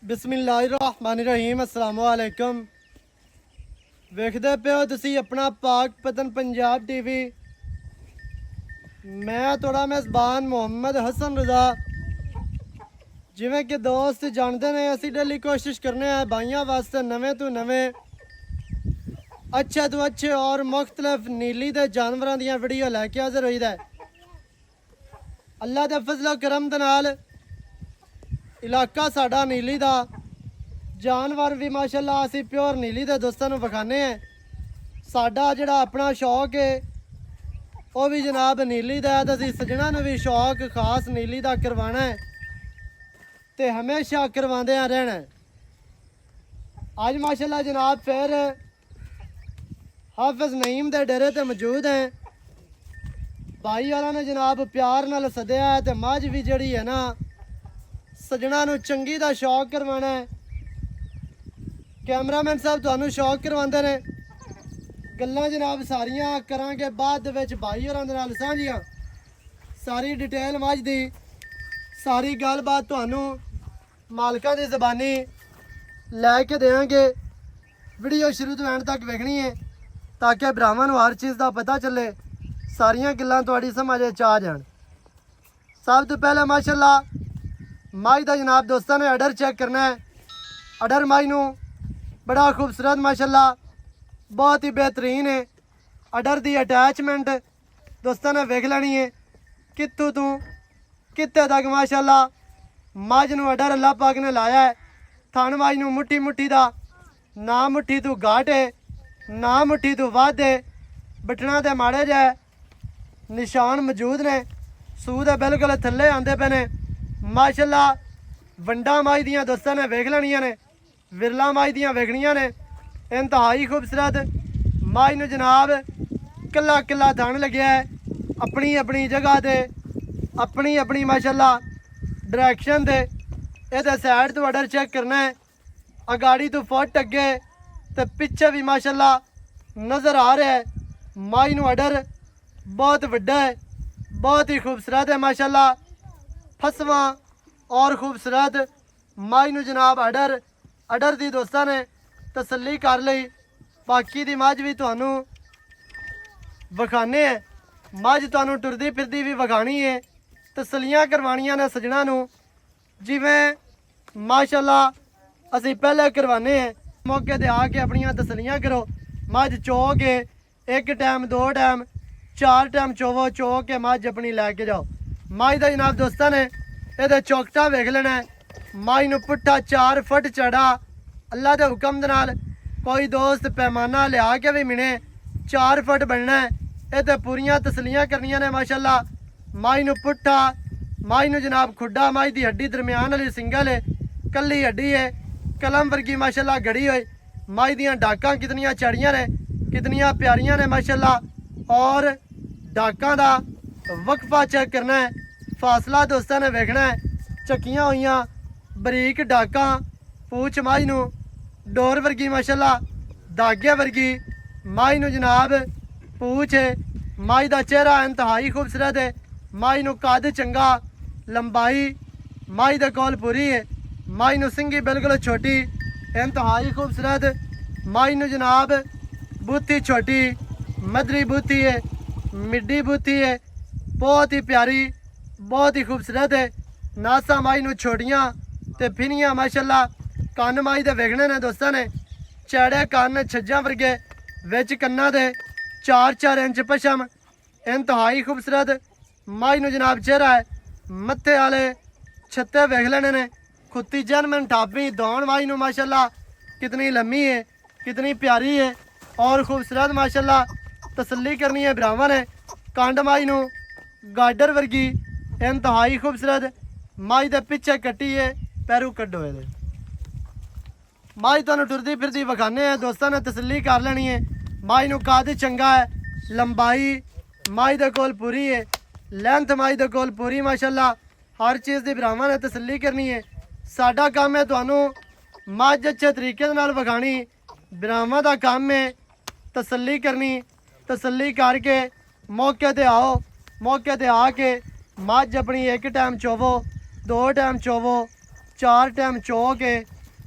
बिस्मिल्लाहिर्रहमानिर्रहीम अस्सलाम वालेकुम। ਵੇਖਦੇ ਪਿਓ ਤੁਸੀਂ ਆਪਣਾ ਪਾਕ ਪਤਨ ਪੰਜਾਬ ਟੀਵੀ। ਮੈਂ ਤੁਹਾਡਾ ਮੇਜ਼ਬਾਨ ਮੁਹੰਮਦ ਹਸਨ ਰਜ਼ਾ। ਜਿਵੇਂ ਕਿ ਦੋਸਤ ਜਾਣਦੇ ਨੇ ਅਸੀਂ ਡੇਲੀ ਕੋਸ਼ਿਸ਼ ਕਰਨੇ ਆ ਭਾਈਆਂ ਵਾਸਤੇ ਨਵੇਂ ਤੋਂ ਨਵੇਂ अच्छे तो अच्छे और मुख्तलिफ नीली दे जानवरों दी वीडियो लैके हाजिर होईदा है। अल्लाह दे फजलो करम दे नाल इलाका साडा नीली दा जानवर भी माशाअल्लाह असी प्योर नीली दे दोस्तां नूं विखाने हैं। साडा जिहड़ा अपना शौक है वो भी जनाब नीली दा है ते असीं सज्जणां नूं भी शौक खास नीली दा करवाना है ते हमेशा करवांदे रहना है। अज माशाअल्लाह जनाब फिर हाफिज नईम दे डेरे ते मौजूद हैं। भाई वाला ने जनाब प्यार नाल सद्या है ते मझ भी जिहड़ी है ना सज्जणा नूं चंगी दा शौक करवाना है। कैमरामैन साहब तुहानूं शौक करवांदे ने। गल्लां जनाब सारियां करांगे बाद दे विच भाई होरां दे नाल सांझियां। सारी डिटेल मझ दी सारी गलबात तुहानूं मालकां दी ज़बानी लैके देंगे। वीडियो शुरू तो एंड तक वेखनी है ताकि भरावां नूं हर चीज़ का पता चले, सारियां गल्लां तुहाडी समझ आ जाण। सब तो पहले माशाअल्लाह माई दा जनाब दोस्तां ने अडर चेक करना है। अडर माई नूं बड़ा खूबसूरत माशाअल्लाह बहुत ही बेहतरीन है। अडर दी अटैचमेंट दोस्तां ने वेख लैनी है कित्थों तू कित्ते तक माशाअल्लाह मझ नूं अडर अल्लाह पाक ने लाया है। थण माई नूं मुट्ठी मुट्ठी दा ना मुट्ठी तू घाट है ना मुट्ठी तू वध है। बटना ते माड़े जे निशान मौजूद ने। सूह दे बिल्कुल थल्ले आंदे पे ने माशाअल्लाह। वंडा माई दियां दोस्तां ने वेख लैनियां ने, विरला माई दियां वेखनियां ने। इंतहाई खूबसूरत माई नूं जनाब कल्ला कल्ला थण लग्या है अपनी अपनी जगह ते अपनी अपनी माशाअल्लाह डायरैक्शन दे। इहदे साइड तो अडर चेक करना है। अगाड़ी तो फुट अगे तो पिछे भी माशाअल्लाह नज़र आ रहा है। माई नूं अडर बहुत वड्डा है, बहुत ही खूबसूरत है माशाअल्लाह। फसवा और खूबसूरत माई नूं जनाब अडर दी दोस्तां ने तसल्ली कर लई। बाकी दी मझ भी तुहानूं विखाने है। मझ तुहानूं टुरदी फिरदी भी विखानी है, तसल्लियां करवानियां ने सज्जणां नूं जिवें माशाअल्लाह असीं पहले करवाने हैं। मौके ते आके अपनियां तसल्लियां करो। मझ चो के एक टाइम दो टाइम चार टाइम चोवो, चो के मझ अपनी लैके जाओ। मझ दा जनाब दोस्तां ने इहदे चौकटा वेख लेना है। मझ नूं पुट्ठा 4 फुट चढ़ा अल्लाह के हुक्म दे नाल कोई दोस्त पैमाना लिया के भी मिने 4 फुट बनना है। इहदे पूरियां तसल्लियां करनियां ने माशाअल्लाह। मझ नूं पुट्ठा मझ नूं जनाब खुड्डा मझ दी हड्डी दरम्यान वाली सिंगल है, कल्ली हड्डी है, कलम वर्गी माशाअल्लाह गड़ी हुई। मझ दियां डाकां कितनियां चढ़ियां ने, कितनियां प्यारियां ने माशाअल्लाह। और डाकां दा वक्फा चेक करना है, फासला दोस्तां ने वेखना है। चक्कियां हुई बरीक डाकां, पूछ मझ नूं डोर वर्गी माशाअल्लाह, धागे वर्गी मझ नूं जनाब पूछ है। मझ दा चेहरा इंतहाई खूबसूरत है। मझ नूं कद चंगा, लंबाई मझ दे कोल पूरी है। मझ नूं सिंगी बिल्कुल छोटी, इंतहाई खूबसूरत मझ नूं जनाब बूथी छोटी, मदरी बूथी है, मिड्डी बूथी है, बहुत ही प्यारी, बहुत ही खूबसूरत है। नासा मझ नूं छोटियां ते फिनियां माशाअल्लाह। कन्न मझ दे वेखने ने दोस्तां ने, चैड़े कन्न छज्जां वर्गे, विच कन्नां दे 4-4 इंच पशम, इंतहाई खूबसूरत मझ नूं जनाब चेहरा है। मत्थे वाले छत्ते वेख लेने ने, खुत्ती जनमन ठापी दौड़ मझ नूं माशाअल्लाह कितनी लम्मी है, कितनी प्यारी है और खूबसूरत माशाअल्लाह। तसल्ली करनी है भरावां ने। कंड मझ नूं गाडर वर्गी इंतहाई खूबसूरत मझ दे पिछे कट्टी है, पैरू कड्डो इहदे। मझ तुहानूं टुरदी फिरदी विखाने हैं, दोस्तां ने तसल्ली कर लेनी है। मझ नूं कद चंगा है, लंबाई मझ दे कोल पूरी है, लेंथ मझ दे कोल पूरी माशाअल्लाह। हर चीज़ की भरावां ने तसल्ली करनी है। साडा काम है तुहानूं मझ अच्छे तरीके नाल विखानी। भरावां दा काम है तसल्ली करनी। तसल्ली करके मौके ते आओ, मौके ते आके मझ अपनी एक टाइम चोवो, दो टाइम चोवो, 4 ਟਾਈਮ ਚੋ ਕੇ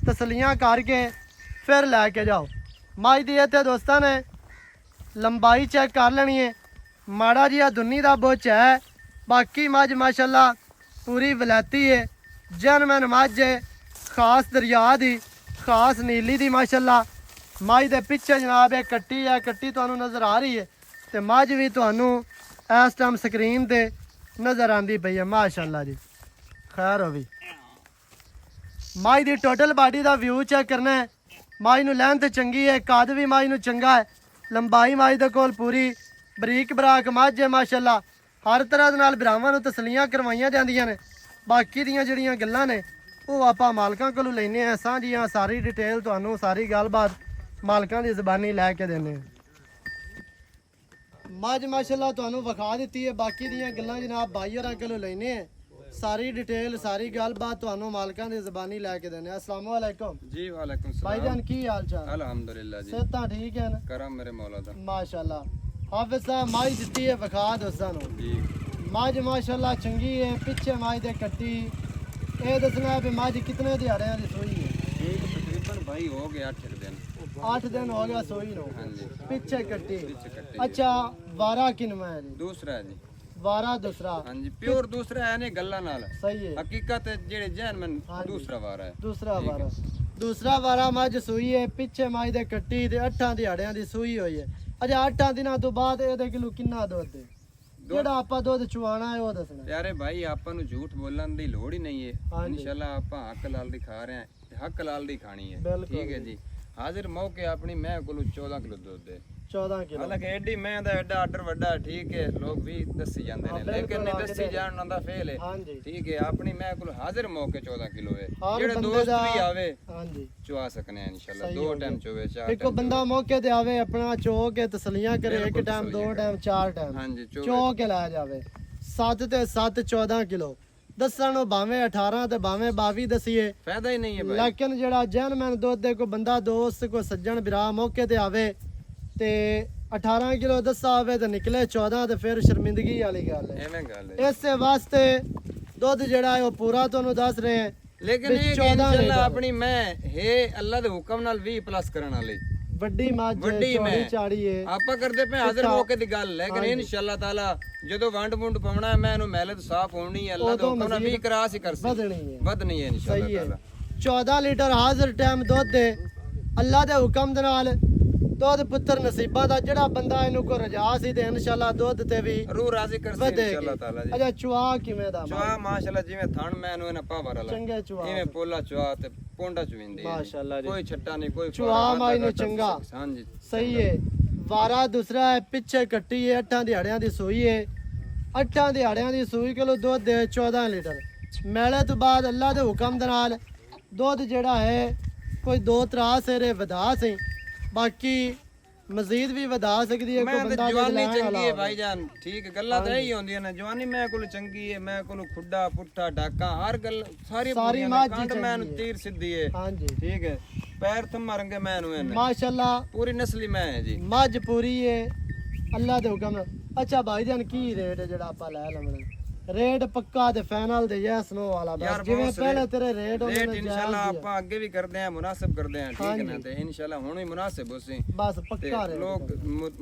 ਤਸਲੀਆਂ ਕਰਕੇ ਫਿਰ ਲੈ ਕੇ ਜਾਓ। ਮੱਝ ਦੀ ਇੱਥੇ ਦੋਸਤਾਂ ਨੇ ਲੰਬਾਈ ਚੈੱਕ ਕਰ ਲੈਣੀ ਹੈ। ਮਾੜਾ ਜਿਹਾ ਦੁੰਨੀ ਦਾ ਬੁੱਚ ਹੈ, ਬਾਕੀ ਮੱਝ ਮਾਸ਼ਾਅੱਲਾ ਪੂਰੀ ਵਲੈਤੀ ਹੈ, ਜਨਮਨ ਮੱਝ ਹੈ, ਖਾਸ ਦਰਿਆ ਦੀ, ਖਾਸ ਨੀਲੀ ਦੀ ਮਾਸ਼ਾਅੱਲਾ। ਮੱਝ ਦੇ ਪਿੱਛੇ ਜਨਾਬ ਇਹ ਕੱਟੀ ਹੈ, ਕੱਟੀ ਤੁਹਾਨੂੰ ਨਜ਼ਰ ਆ ਰਹੀ ਹੈ ਤੇ ਮੱਝ ਵੀ ਤੁਹਾਨੂੰ ਇਸ ਟਾਈਮ ਸਕਰੀਨ ਤੇ ਨਜ਼ਰ ਆਂਦੀ ਪਈ ਹੈ ਮਾਸ਼ਾਅੱਲਾ ਜੀ। ਖੈਰ ਹੋਵੇ ਮੱਝ ਦੀ ਟੋਟਲ ਬਾਡੀ ਦਾ ਵਿਊ ਚੈੱਕ ਕਰਨਾ ਹੈ। ਮੱਝ ਨੂੰ ਲੈਂਥ ਚੰਗੀ ਹੈ, ਕੱਦ ਵੀ ਮੱਝ ਨੂੰ ਚੰਗਾ ਹੈ, ਲੰਬਾਈ ਮੱਝ ਦੇ ਕੋਲ ਪੂਰੀ ਬਰੀਕ ਬਰਾਕ ਮੱਝ ਹੈ ਮਾਸ਼ਾਅੱਲਾ। ਹਰ ਤਰ੍ਹਾਂ ਦੇ ਨਾਲ ਭਰਾਵਾਂ ਨੂੰ ਤਸਲੀਆਂ ਕਰਵਾਈਆਂ ਜਾਂਦੀਆਂ ਨੇ। ਬਾਕੀ ਦੀਆਂ ਜਿਹੜੀਆਂ ਗੱਲਾਂ ਨੇ ਉਹ ਆਪਾਂ ਮਾਲਕਾਂ ਕੋਲੋਂ ਲੈਨੇ ਆ ਸਾਂਝੀਆਂ, ਸਾਰੀ ਡਿਟੇਲ ਤੁਹਾਨੂੰ ਸਾਰੀ ਗੱਲਬਾਤ ਮਾਲਕਾਂ ਦੀ ਜ਼ਬਾਨੀ ਲੈ ਕੇ ਦਿੰਦੇ ਆ। ਮੱਝ ਮਾਸ਼ਾਅੱਲਾ ਤੁਹਾਨੂੰ ਵਿਖਾ ਦਿੱਤੀ ਹੈ, ਬਾਕੀ ਦੀਆਂ ਗੱਲਾਂ ਜਨਾਬ ਬਾਈ ਹੋਰਾਂ ਕੋਲੋਂ ਲੈਨੇ ਆ, ਸਾਰੀ ਡਿਟੇਲ ਸਾਰੀ ਗੱਲਬਾਤ ਤੁਹਾਨੂੰ ਮਾਲਕਾਂ ਦੀ ਜ਼ਬਾਨੀ ਲੈ ਕੇ ਦਿੰਦੇ ਆ। अस्सलाम वालेकुम जी वालेकुम सलाम भाईजान की हाल चाल? अल्हम्दुलिल्लाह जी सेहतां ठीक है ना? करम मेरे मौला दा माशाअल्लाह। हाफिज साहब मੱਝ ਦਿੱਤੀ ਹੈ ਵਿਖਾ ਦੋਸਤਾਂ ਨੂੰ। जी ਮੱਝ ਮਾਸ਼ਾਅੱਲਾ ਚੰਗੀ ਹੈ, ਪਿੱਛੇ ਮੱਝ ਦੇ ਕੱਟੀ। ਇਹ ਦੱਸਣਾ ਵੀ ਮੱਝ ਕਿਤਨੇ ਦਿਹਾੜਿਆਂ ਦੀ ਸੂਈ ਹੈ? एक तकरीबन भाई हो गया 8 दिन 8 ਦਿਨ ਹੋ ਗਿਆ ਸੂਈ ਨੂੰ। हाँ जी ਪਿੱਛੇ ਕੱਟੀ। पीछे कट्टी ਅੱਛਾ ਵਾਰਾ ਕਿਨਵਾ ਹੈ ਜੀ? दूसरा है जी ਵਾਰਾ ਦੂਸਰਾ। हाँ जी प्योर दूसरा है ने गल्ला नाल ਸਹੀ ਹੈ। हकीकत है जेड़े जहन में हाँ जी। दूसरा वारा है ਦੂਸਰਾ ठीक है। ਵਾਰਾ। ਦੂਸਰਾ ਵਾਰਾ ਮੱਝ ਸੂਈ ਹੈ, ਪਿੱਛੇ ਮੱਝ ਦੇ ਕੱਟੀ ਤੇ 8 ਦਿਹਾੜਿਆਂ ਦੀ ਸੂਈ ਹੋਈ ਹੈ। ਅੱਛਾ 8 ਦਿਨਾਂ ਤੋਂ ਬਾਅਦ ਇਹਦੇ ਕਿਲੋ ਕਿੰਨਾ ਦੁੱਧ ਹੈ? ਜਿਹੜਾ ਆਪਾਂ ਦੁੱਧ ਚੁਆਣਾ ਹੈ ਉਹ ਦੱਸਣਾ। प्यारे भाई ਆਪਾਂ ਨੂੰ ਝੂਠ ਬੋਲਣ ਦੀ ਲੋੜ ਹੀ ਨਹੀਂ ਹੈ हाँ जी। ਇਨਸ਼ਾਅੱਲਾ ਆਪਾਂ ਹੱਕ ਲਾਲ ਦੀ ਖਾ ਰਹੇ ਹਾਂ ਤੇ ਹੱਕ ਲਾਲ ਦੀ ਖਾਣੀ ਹੈ बिल्कुल ठीक है जी। ਹਾਜ਼ਰ ਮੌਕੇ ਆਪਣੀ ਮੈਂ ਕੋਲ 14 ਕਿਲੋ ਦੁੱਧ ਹੈ 14 ਕਿਲੋ। ਹਾਲਾਂਕਿ ਐਡੀ ਮੈਂ ਦਾ ਐਡਾ ਆਰਡਰ ਵੱਡਾ ਠੀਕ ਹੈ ਲੋਕ ਵੀ ਦੱਸੀ ਜਾਂਦੇ ਹਾਂ, ਨੇ ਬਿਲਕੁਲ ਲੇਕਿਨ ਨਹੀਂ ਆ ਕੇ ਦੱਸੀ ਦੇ। ਜਾਣ ਉਹਨਾਂ ਦਾ ਫੇਲ ਹੈ ਹਾਂਜੀ ਠੀਕ ਹੈ। ਆਪਣੀ ਮੈਂ ਕੋਲ ਹਾਜ਼ਰ ਮੌਕੇ 14 ਕਿਲੋ ਹੈ ਹਰ ਜਿਹੜੇ ਬੰਦੇ ਦੋਸਤ ਦਾ ਵੀ ਆਵੇ ਹਾਂਜੀ ਚੁਆ ਸਕਨੇ ਆ ਇਨਸ਼ਾਅੱਲਾ ਸਹੀ 2 ਹੋ ਟਾਈਮ ਗਿਆ। ਚੋਵੇ 4 ਇੱਕੋ ਬੰਦਾ ਮੌਕੇ ਤੇ ਆਵੇ ਆਪਣਾ ਚੋ ਕੇ ਤਸਲੀਆਂ ਕਰੇ, ਇੱਕ ਬਿਲਕੁਲ ਟਾਈਮ ਤਸੱਲੀਆਂ 2 ਟਾਈਮ 4 ਟਾਈਮ ਹਾਂਜੀ ਚੋ ਚੋਵੇ ਕੇ ਲੈ ਜਾਵੇ। 7 ਤੇ 7 14 ਕਿਲੋ ਦੱਸਣ ਨੂੰ ਭਾਵੇਂ 18 ਤੇ ਭਾਵੇਂ 22 ਦਸੀਏ, ਫਾਇਦਾ ਹੀ ਨਹੀਂ ਹੈ ਭਾਈ ਲੇਕਿਨ ਜਿਹੜਾ ਜੈਨਮੈਨ ਦੁੱਧ ਦੇ ਕੋਈ ਬੰਦਾ ਦੋਸਤ ਕੋਈ ਸੱਜਣ ਭਰਾ ਮੌਕੇ ਤੇ ਆਵੇ ਤੇ 18 ਕਿਲੋ ਦੱਸਾ ਆਵੇ ਤੇ ਨਿਕਲੇ 14 ਤੇ ਫਿਰ ਸ਼ਰਮਿੰਦਗੀ ਵਾਲੀ ਗੱਲ ਹੈ। ਐਵੇਂ ਗੱਲ ਹੈ ਇਸੇ ਵਾਸਤੇ ਦੁੱਧ ਜਿਹੜਾ ਹੈ ਉਹ ਪੂਰਾ ਤੁਹਾਨੂੰ ਦੱਸ ਰਹੇ ਹਾਂ। ਲੇਕਿਨ ਵੀ ਇਹ 14 ਇਨਸ਼ਾਅੱਲਾ ਲੀਟਰ। ਆਪਣੀ ਮੈਂ ਹੈ ਅੱਲਾ ਦੇ ਹੁਕਮ ਨਾਲ 20 ਪਲੱਸ ਕਰਨ ਵਾਲੀ ਵੱਡੀ ਮੱਝ ਵੱਡੀ ਚੌੜੀ ਮੈਂ। ਚਾੜੀ ਹੈ। ਆਪਾਂ ਕਰਦੇ ਪਏ ਹਾਜ਼ਰ ਅੱਛਾ। ਮੌਕੇ ਦੀ ਗੱਲ ਲੇਕਿਨ ਹਾਂਜੀ। ਇਨਸ਼ਾਅੱਲਾ ਤਾਲਾ ਜਦੋਂ ਵੰਡ ਵੁੰਡ ਪਾਉਣਾ ਮੈਂ ਇਹਨੂੰ ਮਹਿਲਤ ਸਾਫ਼ ਹੋਣੀ ਹੈ ਅੱਲਾ ਦੇ ਉਦੋਂ ਹੁਕਮ ਨਾਲ ਮਜ਼ੀਦ 20 ਕਰਾਸ ਹੀ ਕਰ ਸੀ ਵਧਣੀ ਹੈ। ਵਧਣੀ ਹੈ ਇਨਸ਼ਾਅੱਲਾ ਸਹੀ ਹੈ। ਤਾਲਾ 14 ਲੀਟਰ ਹਾਜ਼ਰ ਟਾਈਮ ਦੁੱਧ ਦੇ ਅੱਲਾ ਦੇ ਹੁਕਮ ਦੇ ਨਾਲ ਦੁੱਧ ਪੁੱਤਰ ਨਸੀਬਾਂ ਦਾ ਜਿਹੜਾ ਬੰਦਾ ਇਹਨੂੰ ਕੋ ਰਜਾ ਸੀ ਤੇ ਇਨਸ਼ਾਅੱਲਾ ਦੁੱਧ ਤੇ ਵੀ रूह राजी कर से ਵਧੇਗੀ। इंशाल्लाह ताला जी ਅੱਛਾ ਚੁਆ ਕਿਵੇਂ ਦਾ? चुआ माशाल्लाह जिवें थण मैनू इना पावर वाला ਚੰਗੇ ਚੁਆ इवें पोला चुआ ते पोंडा चुविंदी माशाल्लाह जी। कोई छट्टा नहीं कोई चुआ फर्क, माई नु आधा चंगा। हां जी ਸਹੀ ਹੈ। ਵਾਰਾ ਦੂਸਰਾ ਹੈ, ਪਿੱਛੇ ਕੱਟੀ ਹੈ, 8 ਦਿਹਾੜਿਆਂ ਦੀ ਸੂਈ ਹੈ। 8 ਦਿਹਾੜਿਆਂ ਦੀ ਸੂਈ ਕਿਲੋ ਦੁੱਧ ਦੇ 14 ਲੀਟਰ। ਮੈਲੇ ਤੋਂ ਬਾਅਦ ਅੱਲਾ ਦੇ ਹੁਕਮ ਦੇ ਨਾਲ ਦੁੱਧ ਜਿਹੜਾ ਹੈ ਕੋਈ 2-3 ਸੇਰੇ ਵਧਾ ਸੀ, ਬਾਕੀ ਮਜ਼ੀਦ ਵੀ ਵਧਾ ਸਕਦੀ ਹੈ। मैं ਕੋਈ ते ਬੰਦਾ जवानी ਲੈਣ चंगी ਵਾਲਾ है ਹੋਵੇ। भाईजान ठीक है गल्ला तो यही होंदी है ना जवानी मैं कोल चंगी है मैं कोल खुड्डा पुट्ठा डाका हर गल सारी सारी पूरियां माँ ने, जी कंड चंगी मैनू है। तीर सिद्धि है ਹਾਂਜੀ ठीक है पैर थम मारेंगे मैनू है ਮਾਸ਼ਾਅੱਲਾ पूरी नस्ली मैं है जी ਮੱਝ ਪੂਰੀ ਹੈ ਅੱਲਾ ਦੇ ਹੁਕਮ ਨਾਲ। ਅੱਛਾ ਭਾਈ ਜਾਨ ਕੀ ਰੇਟ ਹੈ ਜਿਹੜਾ ਆਪਾਂ ਲੈ ਲਵਾਂਗੇ? ਰੇਟ ਪੱਕਾ ਤੇ ਫਾਈਨਲ ਤੇ ਯੈਸ ਨੋ ਵਾਲਾ यार ਬਸ ਜਿਵੇਂ बहुत ਪਹਿਲੇ रेट- ਤੇਰੇ ਰੇਟ ਹੁੰਦੇ रेट ਨੇ इंशाल्लाह ਜਾਇਜ਼ ਹੀ ਆਪਾਂ ਅੱਗੇ ਵੀ ਕਰਦੇ ਆ ਮੁਨਾਸਿਬ ਕਰਦੇ ਆ ਠੀਕ ਹੈ ਨਾ ਹਾਂਜੀ। ਤੇ इंशाल्लाह ਹੁਣ ਵੀ ਮੁਨਾਸਿਬ ਹੋਸੀ ਆ। ਬਸ ਤੇ ਪੱਕਾ ਰੇਟ ਲੋਕ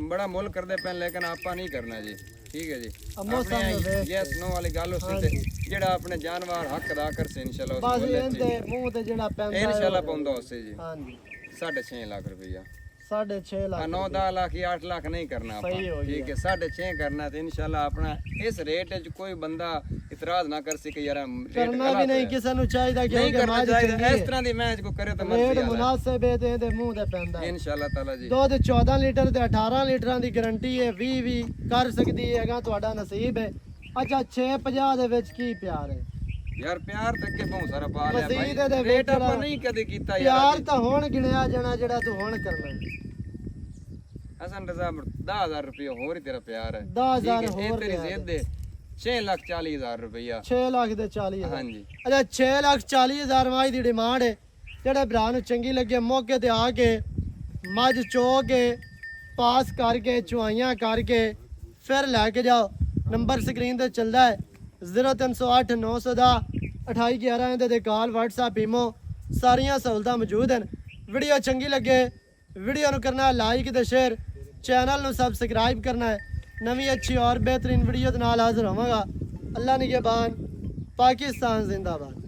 ਬੜਾ ਮੁੱਲ ਕਰਦੇ ਪਏ ਲੇਕਿਨ ਆਪਾਂ ਨਹੀਂ ਕਰਨਾ ਜੀ ਠੀਕ ਹੈ ਜੀ ਮੌਸਮ ਨੂੰ ਵੇਖ ਯੈਸ ਨੋ ਵਾਲੀ ਗੱਲ ਹੋਸੀ ਤੇ ਜਿਹੜਾ ਆਪਣੇ ਜਾਨਵਰ ਹੱਕ ਅਦਾ ਕਰਸੇ ਇੰਸ਼ਾਅੱਲਾ ਬਸ ਉਸ ਇਹਦੇ ਮੂੰਹ ਤੇ ਜਿਹੜਾ ਪੈਂਦਾ ਇੰਸ਼ਾਅੱਲਾ ਪਾਉਂਦਾ ਹੋਸੇ ਜੀ ਹਾਂਜੀ 6.5 ਲੱਖ ਰੁਪਈਆ 6.5 ਲੱਖ 9-10 ਲੱਖ ਜਾਂ 8 ਲੱਖ ਨਹੀਂ ਕਰਨਾ ਆਪਾਂ ਸਹੀ ਹੋ ਠੀਕ ਹੈ 6.5 ਕਰਨਾ ਤੇ ਇੰਸ਼ਾਅੱਲਾ ਆਪਣਾ ਇਸ ਰੇਟ 'ਚ ਕੋਈ ਬੰਦਾ ਇਤਰਾਜ਼ ਨਾ ਕਰ ਸਕੇ ਯਾਰ ਰੇਟ ਕਰਨਾ ਵੀ ਨਹੀਂ ਕਿਸੇ ਨੂੰ ਚਾਹੀਦਾ ਕਿ ਨਹੀਂ ਉਹਦੇ ਕਰਨਾ ਮੱਝ ਚਾਹੀਦਾ ਚੰਗੀ ਇਸ ਹੈ। ਤਰ੍ਹਾਂ ਦੀ ਮੈਚ ਕੋ ਕਰੇ ਤਾਂ ਰੇਟ ਮਰਜ਼ੀ ਆ ਮੁਨਾਸਿਬ ਹੈ ਤੇ ਇਹਦੇ ਮੂੰਹ ਤੇ ਪੈਂਦਾ ਹੈ। ਇੰਸ਼ਾਅੱਲਾ ਤਾਲਾ ਜੀ ਦੁੱਧ 14 ਲੀਟਰ ਤੇ 18 ਲੀਟਰਾਂ ਦੀ ਗਾਰੰਟੀ ਹੈ। 20 ਵੀ ਕਰ ਸਕਦੀ ਹੈਗਾ ਤੁਹਾਡਾ ਨਸੀਬ ਹੈ। ਅੱਛਾ 650 ਦੇ ਵਿੱਚ ਕੀ ਪਿਆਰ ਹੈ? ਯਾਰ ਪਿਆਰ ਤੇ ਅੱਗੇ ਬਹੁਤ ਸਾਰਾ ਪਾ ਲਿਆ ਮਸੀਤ ਦੇ ਭਾਈ ਵਿੱਚ ਰੇਟ ਆਪਾਂ ਜਿਹੜਾ ਨਹੀਂ ਕਦੇ ਕੀਤਾ ਪਿਆਰ ਯਾਰ ਤਾਂ ਹੁਣ ਗਿਣਿਆ ਜਾਣਾ ਜਿਹੜਾ ਤੂੰ ਹੁਣ ਕਰਨਾ ਹੈ। ਹਸਨ ਰਜ਼ਾ 10000 ਰੁਪਏ ਹੋਰ ਹੀ ਤੇਰਾ ਪਿਆਰ ਹੈ 10,000 ਠੀਕ ਹੈ, ਇਹ ਹੋਰ ਤੇਰੀ ਲਿਆ ਜ਼ਿੱਦ ਦੇ 6,40,000 ਰੁਪਇਆ 6 ਲੱਖ ਦੇ 40,000। ਹਾਂਜੀ ਅੱਛਾ 6,40,000 ਮੱਝ ਦੀ ਡਿਮਾਂਡ ਹੈ। ਜਿਹੜੇ ਭਰਾ ਨੂੰ ਚੰਗੀ ਲੱਗੇ ਮੌਕੇ ਤੇ ਆ ਕੇ ਮੱਝ ਚੋ ਕੇ ਪਾਸ ਕਰਕੇ ਚੁਆਈਆਂ ਕਰਕੇ ਫਿਰ ਲੈ ਕੇ ਜਾਓ। ਨੰਬਰ ਸਕਰੀਨ ਤੇ ਚੱਲਦਾ ਹੈ 0308 900 ਦਾ 2811 ਇਹਦੇ ਤੇ ਕਾਲ WhatsApp ਈਮੋ ਸਾਰੀਆਂ ਸਹੂਲਤਾਂ ਮੌਜੂਦ ਹਨ। ਵੀਡੀਓ ਚੰਗੀ ਲੱਗੇ ਵੀਡੀਓ ਨੂੰ ਕਰਨਾ ਲਾਈਕ ਤੇ ਸ਼ੇਅਰ, ਚੈਨਲ ਨੂੰ ਸਬਸਕ੍ਰਾਈਬ ਕਰਨਾ ਹੈ। ਨਵੀਂ ਅੱਛੀ और बेहतरीन वीडियो ਦੇ ਨਾਲ ਹਾਜ਼ਰ ਹੋਵਾਂਗਾ। ਅੱਲਾ ਨਿਗਹਿਬਾਨ, पाकिस्तान जिंदाबाद।